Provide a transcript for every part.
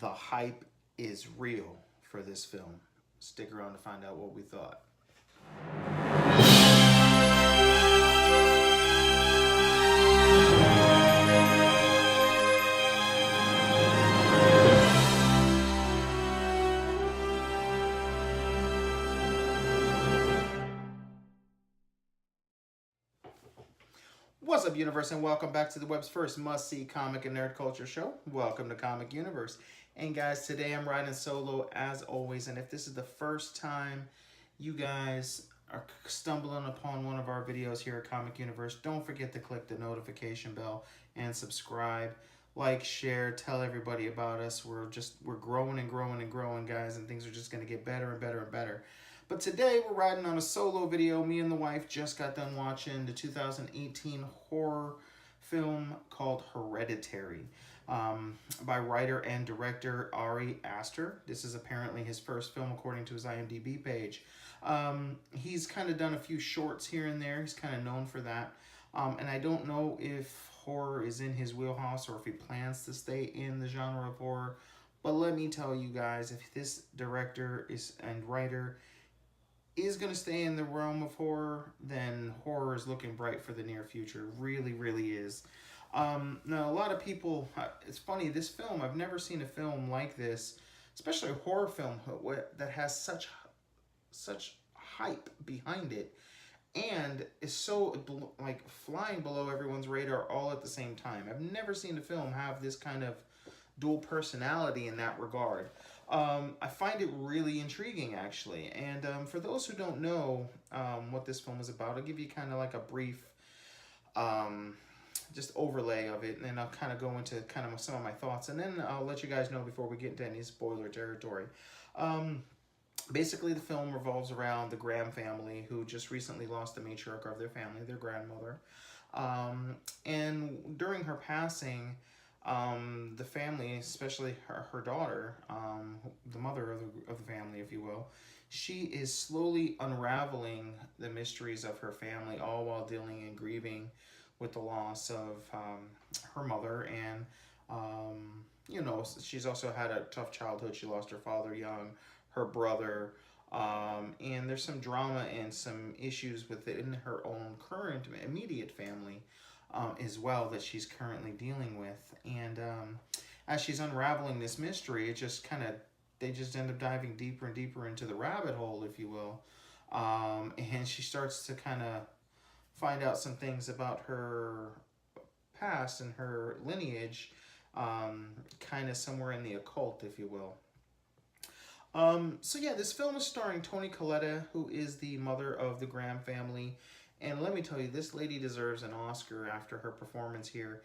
the hype is real for this film. Stick around to find out what we thought. What's up, Universe, and welcome back to the web's first must-see comic and nerd culture show. Welcome to Comic Universe. And guys, today I'm riding solo as always, and if this is the first time you guys are stumbling upon one of our videos here at Comic Universe, don't forget to click the notification bell and subscribe. Like, share, tell everybody about us. We're growing and growing and growing, guys, and things are just going to get better and better and better. But today we're riding on a solo video. Me and the wife just got done watching the 2018 horror film called Hereditary by writer and director Ari Aster. This is apparently his first film according to his IMDb page. He's kind of done a few shorts here and there. He's kind of known for that. And I don't know if horror is in his wheelhouse or if he plans to stay in the genre of horror. But let me tell you guys, if this director and writer is going to stay in the realm of horror, then horror is looking bright for the near future. Really, really is. Now, a lot of people, it's funny, this film, I've never seen a film like this, especially a horror film that has such hype behind it and is so like flying below everyone's radar all at the same time. I've never seen a film have this kind of dual personality in that regard. I find it really intriguing, actually. And for those who don't know what this film is about, I'll give you kind of like a brief just overlay of it, and then I'll kind of go into kind of some of my thoughts, and then I'll let you guys know before we get into any spoiler territory. Basically, the film revolves around the Graham family, who just recently lost the matriarch of their family, their grandmother. And during her passing, the family, especially her daughter, the mother of the family, if you will, she is slowly unraveling the mysteries of her family, all while dealing and grieving with the loss of her mother. And, you know, she's also had a tough childhood. She lost her father young, her brother, and there's some drama and some issues within her own current immediate family as well that she's currently dealing with. And as she's unraveling this mystery, it just they just end up diving deeper and deeper into the rabbit hole, if you will. And she starts to kind of find out some things about her past and her lineage, kind of somewhere in the occult, if you will. So yeah, this film is starring Toni Collette, who is the mother of the Graham family. And let me tell you, this lady deserves an Oscar after her performance here.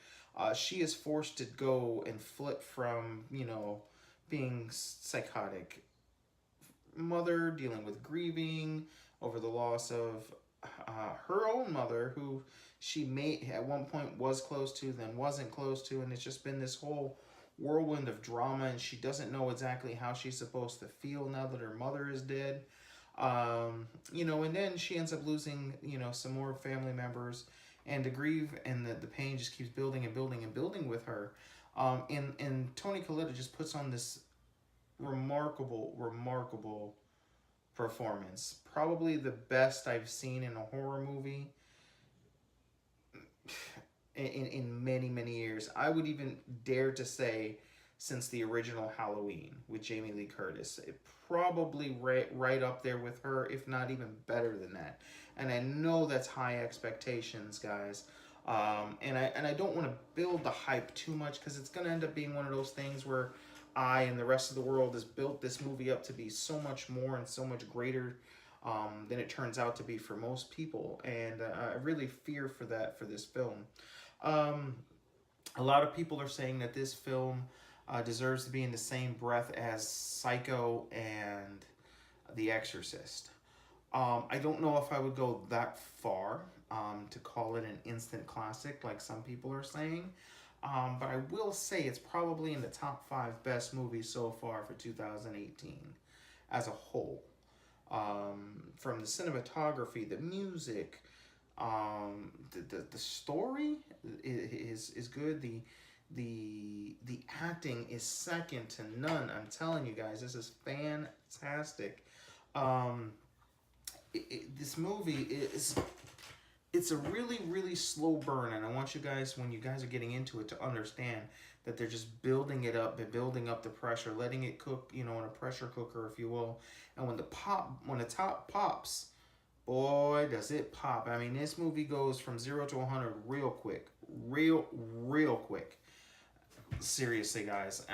She is forced to go and flip from, you know, being psychotic mother, dealing with grieving over the loss of her own mother, who she at one point was close to, then wasn't close to. And it's just been this whole whirlwind of drama, and she doesn't know exactly how she's supposed to feel now that her mother is dead. You know, and then she ends up losing, you know, some more family members, and to grieve, and the pain just keeps building and building and building with her. And Toni Collette just puts on this remarkable performance. Probably the best I've seen in a horror movie in many years. I would even dare to say since the original Halloween with Jamie Lee Curtis. It probably right up there with her, if not even better than that. And I know that's high expectations, guys. And I don't want to build the hype too much, because it's going to end up being one of those things where I and the rest of the world has built this movie up to be so much more and so much greater than it turns out to be for most people. And I really fear for that for this film. A lot of people are saying that this film deserves to be in the same breath as Psycho and The Exorcist. I don't know if I would go that far to call it an instant classic like some people are saying. But I will say it's probably in the top 5 best movies so far for 2018 as a whole. From the cinematography, the music, the story is good. The acting is second to none. I'm telling you guys, this is fantastic. Um, this movie is, it's a really, really slow burn, and I want you guys, when you guys are getting into it, to understand that they're just building it up, they're building up the pressure, letting it cook, you know, in a pressure cooker, if you will. And when the top pops, boy, does it pop. I mean, this movie goes from 0 to 100 real quick, real quick. Seriously, guys.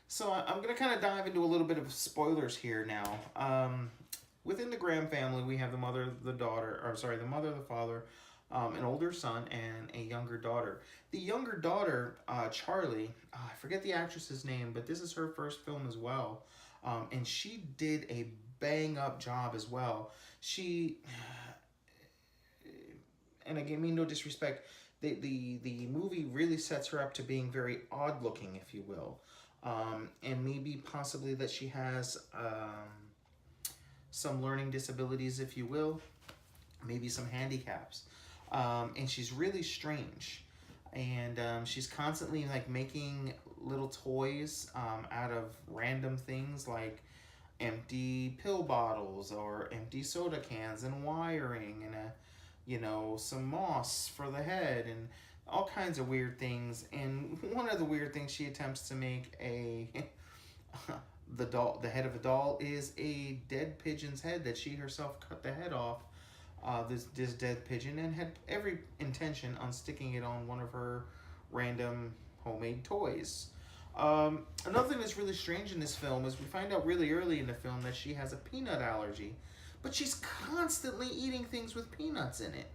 So I'm gonna kind of dive into a little bit of spoilers here now. Within the Graham family, we have the mother, the daughter, or sorry, the mother, the father, an older son, and a younger daughter. The younger daughter, Charlie, I forget the actress's name, but this is her first film as well. And she did a bang up job as well. She, and again, mean no disrespect, the movie really sets her up to being very odd looking, if you will. And maybe possibly that she has some learning disabilities, if you will, maybe some handicaps. And she's really strange. And she's constantly like making little toys out of random things like empty pill bottles or empty soda cans and wiring and you know, some moss for the head and all kinds of weird things. And one of the weird things she attempts to make the head of a doll is a dead pigeon's head that she herself cut the head off. This dead pigeon, and had every intention on sticking it on one of her random homemade toys. Another thing that's really strange in this film is we find out really early in the film that she has a peanut allergy, but she's constantly eating things with peanuts in it.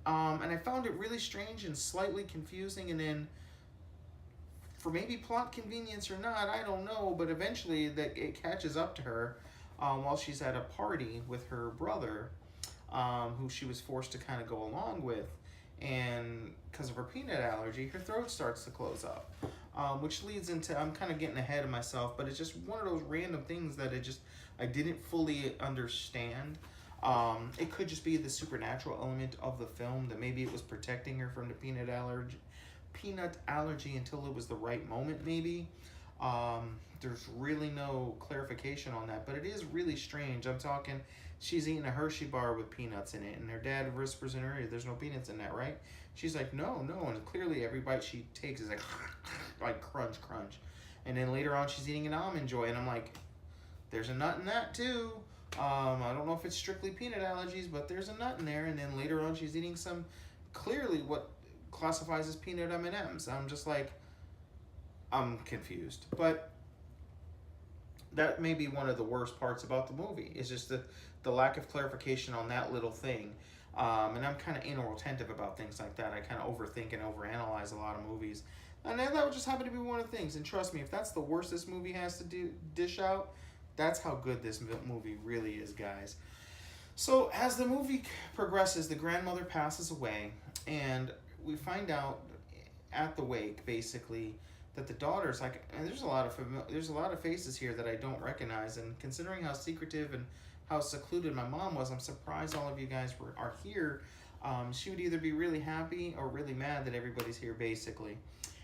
And I found it really strange and slightly confusing, and then for maybe plot convenience or not, I don't know, but eventually it catches up to her while she's at a party with her brother, who she was forced to kind of go along with, and because of her peanut allergy, her throat starts to close up, which leads into, I'm kind of getting ahead of myself, but it's just one of those random things that I didn't fully understand. It could just be the supernatural element of the film, that maybe it was protecting her from the peanut allergy until it was the right moment, maybe. There's really no clarification on that, but it is really strange. I'm talking, she's eating a Hershey bar with peanuts in it, and her dad whispers in her ear, "There's no peanuts in that, right?" She's like, no, and clearly every bite she takes is like, like crunch, crunch. And then later on, she's eating an Almond Joy, and I'm like, there's a nut in that too. I don't know if it's strictly peanut allergies, but there's a nut in there. And then later on, she's eating some, clearly what classifies as peanut M&Ms. I'm just like, I'm confused. But that may be one of the worst parts about the movie. It's just the lack of clarification on that little thing. And I'm kind of anal retentive about things like that. I kind of overthink and overanalyze a lot of movies. And that would just happen to be one of the things. And trust me, if that's the worst this movie has to dish out, that's how good this movie really is, guys. So as the movie progresses, the grandmother passes away, and we find out at the wake, basically, that the daughter's like, and there's a lot of faces here that I don't recognize, and considering how secretive and how secluded my mom was, I'm surprised all of you guys are here. She would either be really happy or really mad that everybody's here, basically.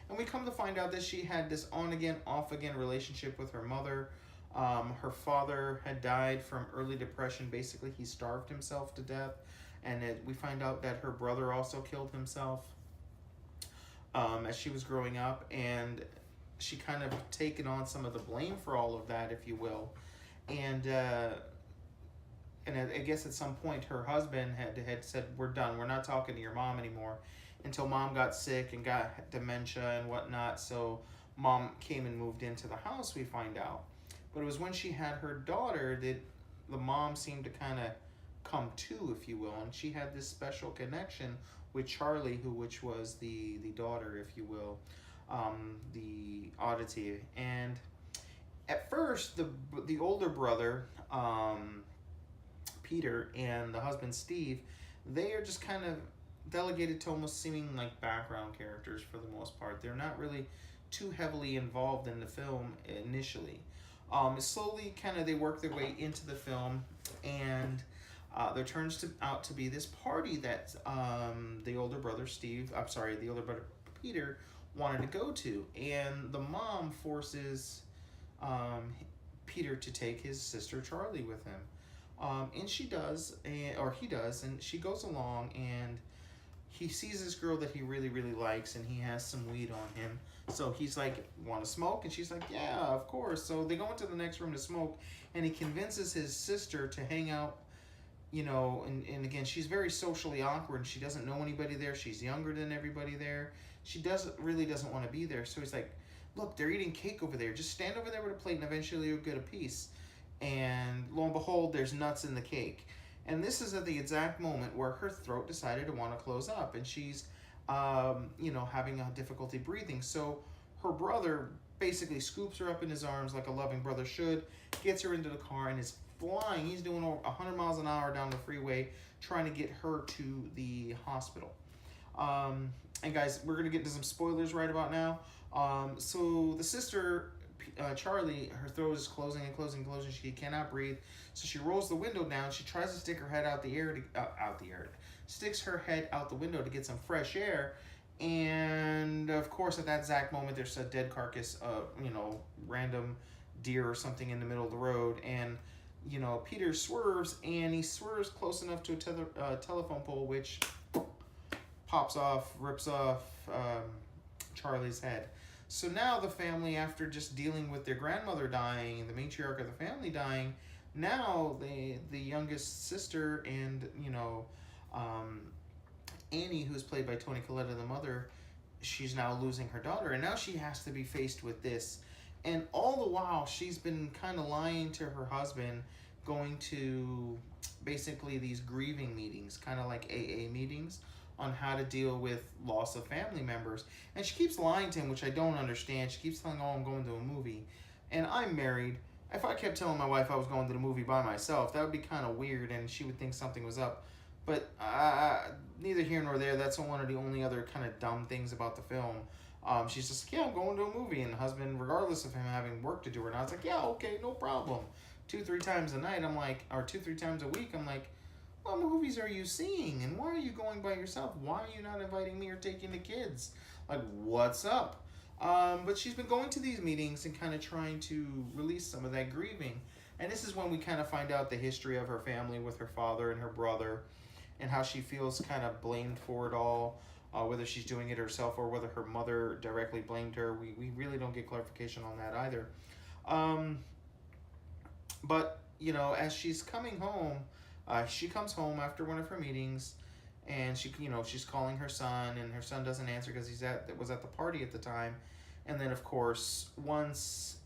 And we come to find out that she had this on-again, off-again relationship with her mother. Her father had died from early depression. Basically, he starved himself to death. And we find out that her brother also killed himself as she was growing up. And she kind of taken on some of the blame for all of that, if you will. And I guess at some point her husband had said, "We're done. We're not talking to your mom anymore," until mom got sick and got dementia and whatnot. So mom came and moved into the house, we find out. But it was when she had her daughter that the mom seemed to kind of come to, if you will. And she had this special connection with Charlie, which was the daughter, if you will, the oddity. And at first, the older brother, Peter, and the husband, Steve, they are just kind of delegated to almost seeming like background characters for the most part. They're not really too heavily involved in the film initially. Slowly, kind of, they work their way into the film, and there turns out to be this party that the older brother Peter wanted to go to. And the mom forces Peter to take his sister Charlie with him. And she does, or he does, and she goes along, and he sees this girl that he really, really likes, and he has some weed on him. So he's like, want to smoke? And she's like, yeah, of course. So they go into the next room to smoke, and he convinces his sister to hang out, and again, she's very socially awkward, and she doesn't know anybody there. She's younger than everybody there. She really doesn't want to be there. So he's like, look, they're eating cake over there. Just stand over there with a plate, and eventually you'll get a piece. And lo and behold, there's nuts in the cake. And this is at the exact moment where her throat decided to want to close up, and she's, having a difficulty breathing. So her brother basically scoops her up in his arms like a loving brother should, gets her into the car, and is flying. He's doing over 100 miles an hour down the freeway, trying to get her to the hospital. And guys, we're going to get into some spoilers right about now. So the sister, Charlie, her throat is closing and closing and closing. She cannot breathe. So she rolls the window down. She tries to stick her head out the air, sticks her head out the window to get some fresh air. And of course, at that exact moment, there's a dead carcass of, random deer or something in the middle of the road. And, Peter swerves, and he swerves close enough to a telephone pole, which pops off, rips off Charlie's head. So now the family, after just dealing with their grandmother dying, the matriarch of the family dying, now the youngest sister and, Annie, who's played by Toni Collette, the mother, she's now losing her daughter, and now she has to be faced with this. And all the while, she's been kind of lying to her husband, going to basically these grieving meetings, kind of like AA meetings, on how to deal with loss of family members. And she keeps lying to him, which I don't understand. She keeps telling, I'm going to a movie. And I'm married. If I kept telling my wife I was going to the movie by myself, that would be kind of weird, and she would think something was up. But neither here nor there. That's one of the only other kind of dumb things about the film. She's just like, yeah, I'm going to a movie. And the husband, regardless of him having work to do or not, it's like, yeah, okay, no problem. 2-3 times a night, I'm like, or 2-3 times a week, I'm like, what movies are you seeing? And why are you going by yourself? Why are you not inviting me or taking the kids? Like, what's up? But she's been going to these meetings and kind of trying to release some of that grieving. And this is when we kind of find out the history of her family with her father and her brother, and how she feels kind of blamed for it all, whether she's doing it herself or whether her mother directly blamed her. We really don't get clarification on that either. But, as she's coming home, she comes home after one of her meetings, and she's calling her son, and her son doesn't answer because was at the party at the time. And then, of course, once,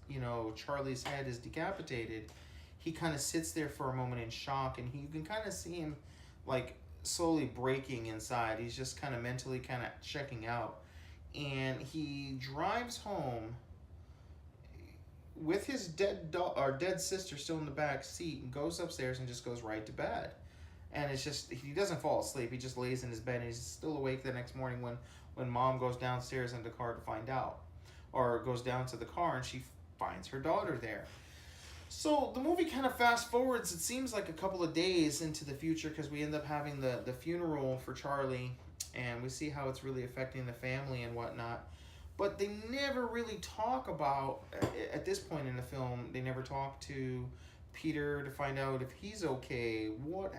Charlie's head is decapitated, he kind of sits there for a moment in shock, and you can kind of see him, like, slowly breaking inside. He's just kind of mentally kind of checking out. And he drives home with his dead sister still in the back seat, and goes upstairs and just goes right to bed. And it's just, he doesn't fall asleep. He just lays in his bed, and he's still awake the next morning when mom goes downstairs in the car to find out, or goes down to the car, and she finds her daughter there. So the movie kind of fast forwards, it seems like a couple of days into the future, because we end up having the funeral for Charlie, and we see how it's really affecting the family and whatnot. But they never really talk about, at this point in the film, they never talk to Peter to find out if he's okay, what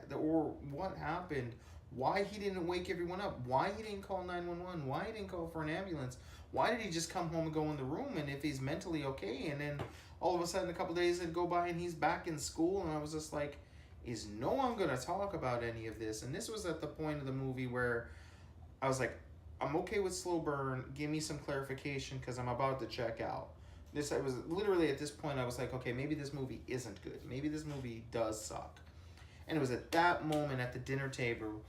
happened, why he didn't wake everyone up, why he didn't call 911, why he didn't call for an ambulance, why did he just come home and go in the room, and if he's mentally okay. And then all of a sudden a couple days would go by and he's back in school, and I was just like, is no one going to talk about any of this? And this was at the point of the movie where I was like, I'm okay with slow burn, give me some clarification, because I'm about to check out. I was literally at this point, I was like, okay, maybe this movie isn't good. Maybe this movie does suck. And it was at that moment at the dinner table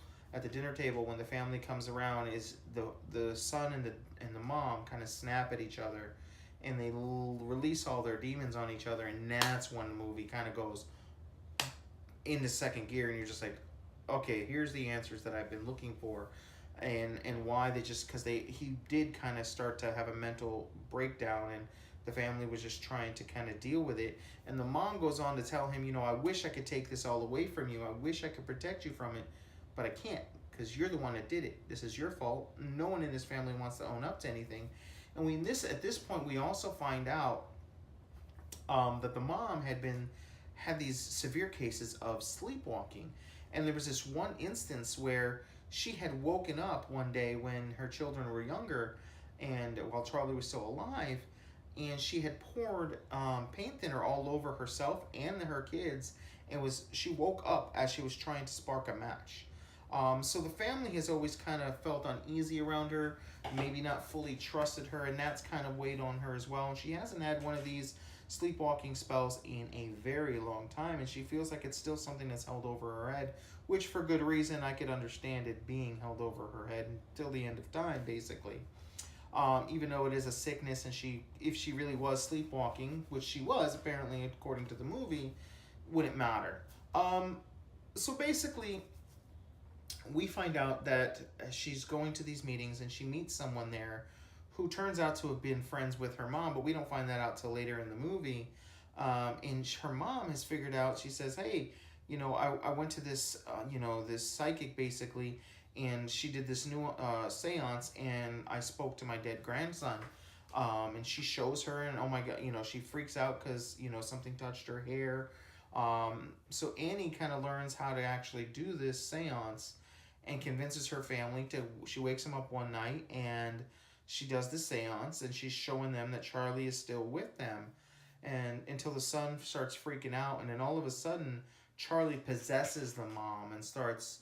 when the family comes around, is the son and the mom kind of snap at each other, and they release all their demons on each other, and that's when the movie kind of goes into second gear, and you're just like, okay, here's the answers that I've been looking for, and why he did kind of start to have a mental breakdown, and the family was just trying to kind of deal with it. And the mom goes on to tell him, I wish I could take this all away from you. I wish I could protect you from it, but I can't, because you're the one that did it. This is your fault. No one in this family wants to own up to anything. And at this point, we also find out that the mom had these severe cases of sleepwalking, and there was this one instance where she had woken up one day when her children were younger, and while Charlie was still alive, and she had poured paint thinner all over herself and her kids, and she woke up as she was trying to spark a match. So the family has always kind of felt uneasy around her, maybe not fully trusted her, and that's kind of weighed on her as well. And she hasn't had one of these sleepwalking spells in a very long time, and she feels like it's still something that's held over her head, which for good reason. I could understand it being held over her head until the end of time, basically. Even though it is a sickness, and if she really was sleepwalking, which she was apparently according to the movie, wouldn't matter. So basically, we find out that she's going to these meetings and she meets someone there who turns out to have been friends with her mom, but we don't find that out till later in the movie. And her mom has figured out, she says, hey, I went to this, this psychic basically, and she did this new seance, and I spoke to my dead grandson. And she shows her, and oh my God, she freaks out because, something touched her hair. So Annie kind of learns how to actually do this seance and convinces her family she wakes them up one night and she does the seance, and she's showing them that Charlie is still with them, and until the son starts freaking out, and then all of a sudden Charlie possesses the mom and starts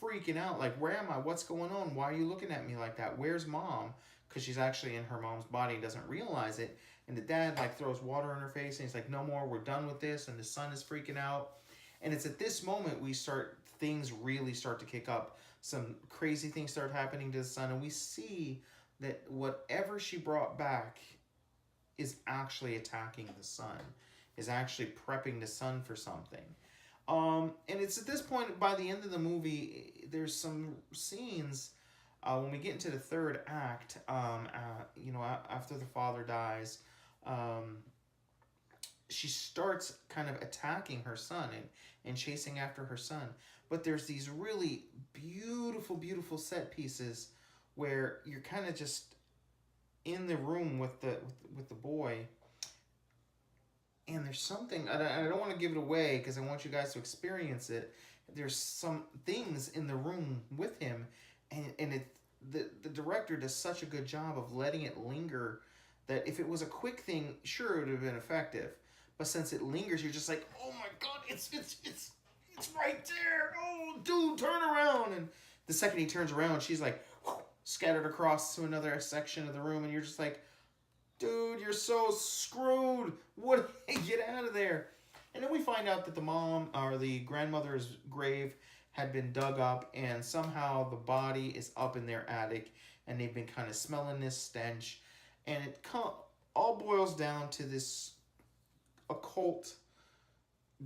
freaking out, like, where am I, what's going on, why are you looking at me like that, where's mom, because she's actually in her mom's body and doesn't realize it. And the dad throws water in her face and he's like, no more, we're done with this. And the son is freaking out. And it's at this moment things really start to kick up. Some crazy things start happening to the son, and we see that whatever she brought back is actually attacking the son, is actually prepping the son for something. And it's at this point, by the end of the movie, there's some scenes when we get into the third act, after the father dies, she starts kind of attacking her son and chasing after her son. But there's these really beautiful, beautiful set pieces where you're kind of just in the room with the boy. And there's something, I don't want to give it away because I want you guys to experience it. There's some things in the room with him, and the director does such a good job of letting it linger that if it was a quick thing, sure, it would have been effective. But since it lingers, you're just like, oh my God, it's right there. Oh, dude, turn around. And the second he turns around, she's like scattered across to another section of the room, and you're just like, dude, you're so screwed. What? Get out of there. And then we find out that the mom, or the grandmother's grave, had been dug up, and somehow the body is up in their attic, and they've been kind of smelling this stench. And it all boils down to this occult,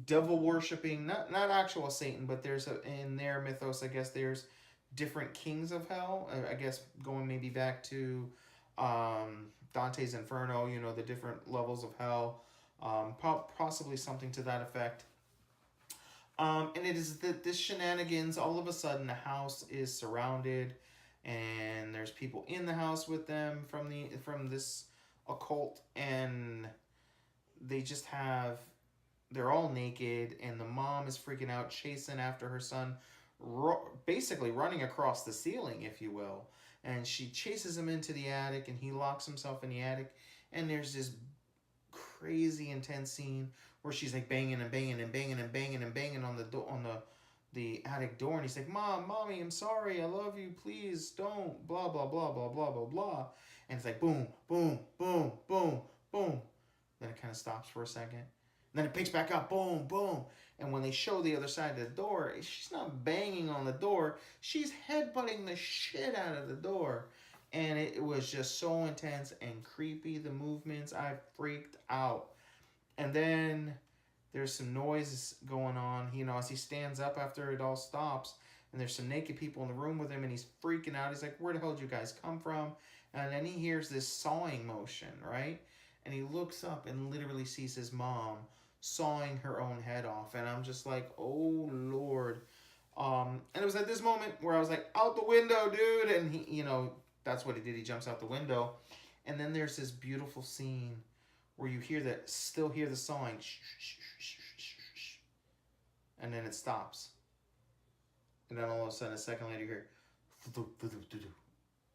devil worshipping, not actual Satan, but in their mythos, I guess there's different kings of hell. I guess going maybe back to Dante's Inferno, the different levels of hell, possibly something to that effect. And it is this shenanigans. All of a sudden, the house is surrounded, and there's people in the house with them from this occult, and they're all naked, and the mom is freaking out, chasing after her son, basically running across the ceiling, if you will. And she chases him into the attic, and he locks himself in the attic, and there's this crazy intense scene where she's like banging and banging and banging and banging and banging on the attic door, and he's like, mommy, I'm sorry, I love you, please don't, blah blah blah blah blah blah blah. And it's like boom, boom, boom, boom, boom. Then it kind of stops for a second. And then it picks back up, boom, boom. And when they show the other side of the door, she's not banging on the door, she's headbutting the shit out of the door. And it was just so intense and creepy, the movements. I freaked out. And then there's some noise going on, as he stands up after it all stops. And there's some naked people in the room with him, and he's freaking out. He's like, where the hell did you guys come from? And then he hears this sawing motion, right? And he looks up and literally sees his mom sawing her own head off. And I'm just like, oh, Lord. And it was at this moment where I was like, out the window, dude. And he, that's what he did. He jumps out the window. And then there's this beautiful scene where you still hear the sawing. And then it stops. And then all of a sudden, a second later, you hear,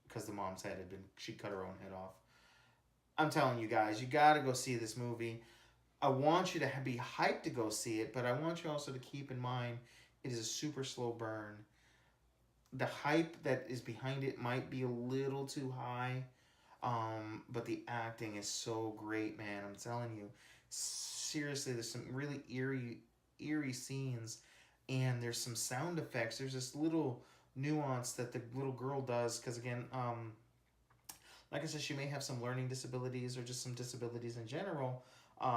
because the mom's head she cut her own head off. I'm telling you guys, you got to go see this movie. I want you to be hyped to go see it, but I want you also to keep in mind it is a super slow burn. The hype that is behind it might be a little too high, but the acting is so great, man. I'm telling you. Seriously, there's some really eerie scenes, and there's some sound effects. There's this little nuance that the little girl does, because again, like I said, she may have some learning disabilities or just some disabilities in general,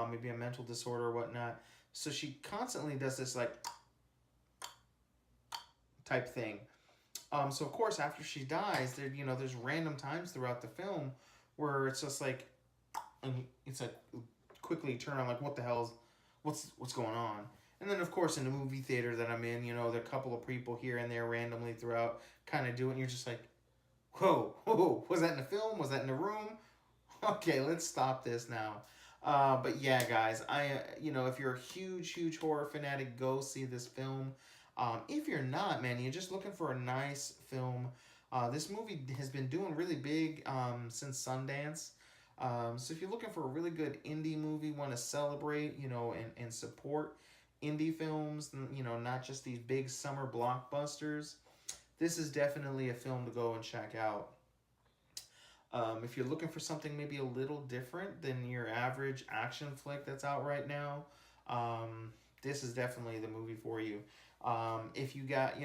maybe a mental disorder or whatnot. So she constantly does this like type thing. So of course, after she dies, there's random times throughout the film where it's just like, and it's like quickly turn on like, what the hell's, what's going on? And then of course in the movie theater that I'm in, there are a couple of people here and there randomly throughout kind of do it, and you're just like, whoa, was that in the film? Was that in the room? Okay, let's stop this now. But yeah, guys, if you're a huge horror fanatic, go see this film. If you're not, man, you're just looking for a nice film. This movie has been doing really big since Sundance. So if you're looking for a really good indie movie, want to celebrate, and support indie films, not just these big summer blockbusters, this is definitely a film to go and check out. If you're looking for something maybe a little different than your average action flick that's out right now, this is definitely the movie for you. If you got,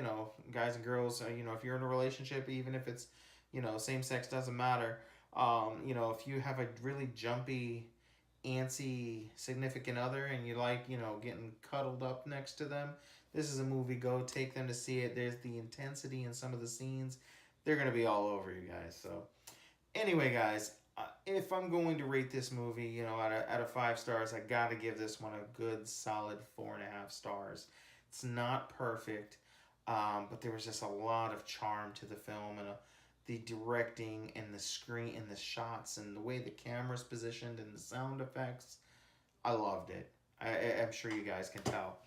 guys and girls, if you're in a relationship, even if it's, same sex, doesn't matter. If you have a really jumpy, antsy significant other and you like, getting cuddled up next to them, this is a movie. Go take them to see it. There's the intensity in some of the scenes. They're going to be all over you guys. So anyway, guys, if I'm going to rate this movie, out of 5 stars, I got to give this one a good solid 4.5 stars. It's not perfect, but there was just a lot of charm to the film, and the directing and the screen and the shots and the way the camera's positioned and the sound effects. I loved it. I'm sure you guys can tell.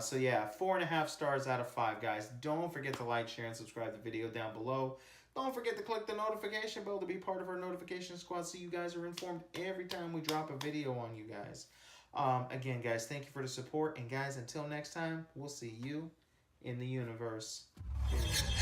So yeah, 4.5 stars out of 5, guys. Don't forget to like, share, and subscribe to the video down below. Don't forget to click the notification bell to be part of our notification squad so you guys are informed every time we drop a video on you guys. Again, guys, thank you for the support. And guys, until next time, we'll see you in the universe. Cheers.